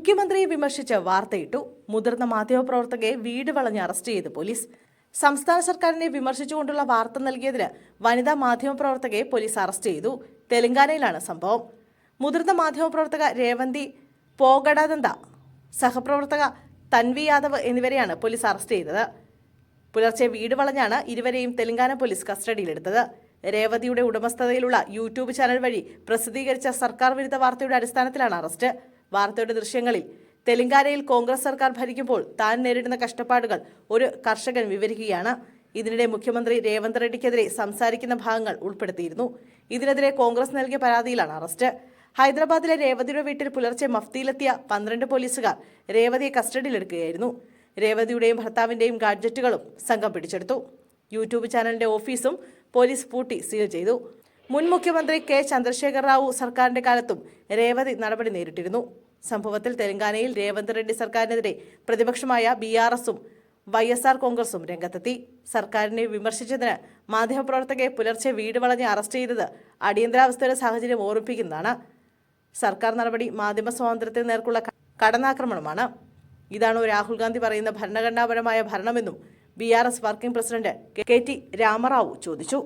മുഖ്യമന്ത്രിയെ വിമർശിച്ച് വാർത്തയിട്ടു. മുതിർന്ന മാധ്യമപ്രവർത്തകയെ വീട് വളഞ്ഞ് അറസ്റ്റ് ചെയ്ത് പോലീസ്. സംസ്ഥാന സർക്കാരിനെ വിമർശിച്ചുകൊണ്ടുള്ള വാർത്ത നൽകിയതിന് വനിതാ മാധ്യമപ്രവർത്തകയെ പോലീസ് അറസ്റ്റ് ചെയ്തു. തെലങ്കാനയിലാണ് സംഭവം. മുതിർന്ന മാധ്യമപ്രവർത്തക രേവന്തി പോഗഡദന്ത, സഹപ്രവർത്തക തൻവി യാദവ് എന്നിവരെയാണ് പോലീസ് അറസ്റ്റ് ചെയ്തത്. പുലർച്ചെ വീട് വളഞ്ഞാണ് ഇരുവരെയും തെലങ്കാന പോലീസ് കസ്റ്റഡിയിലെടുത്തത്. രേവതിയുടെ ഉടമസ്ഥതയിലുള്ള യൂട്യൂബ് ചാനൽ വഴി പ്രസിദ്ധീകരിച്ച സർക്കാർ വിരുദ്ധ വാർത്തയുടെ അടിസ്ഥാനത്തിലാണ് അറസ്റ്റ്. വാർത്തയുടെ ദൃശ്യങ്ങളിൽ തെലങ്കാനയിൽ കോൺഗ്രസ് സർക്കാർ ഭരിക്കുമ്പോൾ താൻ നേരിടുന്ന കഷ്ടപ്പാടുകൾ ഒരു കർഷകൻ വിവരിക്കുകയാണ്. ഇതിനിടെ മുഖ്യമന്ത്രി രേവന്ത് റെഡ്ഡിക്കെതിരെ സംസാരിക്കുന്ന ഭാഗങ്ങൾ ഉൾപ്പെടുത്തിയിരുന്നു. ഇതിനെതിരെ കോൺഗ്രസ് നൽകിയ പരാതിയിലാണ് അറസ്റ്റ്. ഹൈദരാബാദിലെ രേവതിയുടെ വീട്ടിൽ പുലർച്ചെ മഫ്തിയിലെത്തിയ 12 പോലീസുകാർ രേവതിയെ കസ്റ്റഡിയിലെടുക്കുകയായിരുന്നു. രേവതിയുടെയും ഭർത്താവിന്റെയും ഗാഡ്ജറ്റുകളും സംഘം പിടിച്ചെടുത്തു. യൂട്യൂബ് ചാനലിന്റെ ഓഫീസും പോലീസ് പൂട്ടി സീൽ ചെയ്തു. മുൻ മുഖ്യമന്ത്രി കെ ചന്ദ്രശേഖർ റാവു സർക്കാരിന്റെ കാലത്തും രേവതി നടപടി നേരിട്ടിരുന്നു. സംഭവത്തിൽ തെലങ്കാനയിൽ രേവന്ത് റെഡ്ഡി സർക്കാരിനെതിരെ പ്രതിപക്ഷമായ BRSഉം YSR കോൺഗ്രസും രംഗത്തെത്തി. സർക്കാരിനെ വിമർശിച്ചതിന് മാധ്യമപ്രവർത്തകയെ പുലർച്ചെ വീട് വളഞ്ഞ് അറസ്റ്റ് ചെയ്തത് അടിയന്തരാവസ്ഥയുടെ സാഹചര്യം ഓർമ്മിപ്പിക്കുന്നതാണ്. സർക്കാർ നടപടി മാധ്യമ സ്വാതന്ത്ര്യത്തിന് നേർക്കുള്ള കടന്നാക്രമണമാണ്. ഇതാണോ രാഹുൽ ഗാന്ധി പറയുന്ന ഭരണഘടനാപരമായ ഭരണമെന്നും BRS working president KT Rama Rao ചോദിച്ചു.